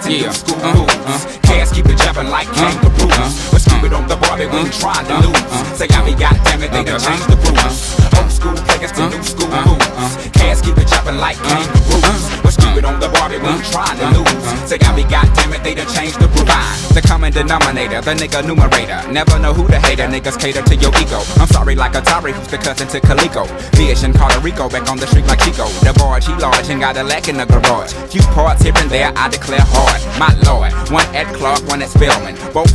and new school moves. Cats keep it jumping like kangaroos. But stupid on the Barbie, we ain't trying to lose. Say I be goddamn it, they done changed the rules. Old school players to new school moves. Cats keep it jumping like kangaroos. But stupid on the Barbie, we ain't trying to lose. Say I be goddamn it, they done changed the rules. The common denominator, the nigga numerator. Never know who the hater, niggas cater to your ego. I'm sorry like Atari, who's the cousin to Calico. Vision, Puerto Rico, back on the street like Chico. The barge, he large and got a lack in the garage. Few parts here and there, I declare hard. My lord, one at Clark, one at Spelman. Both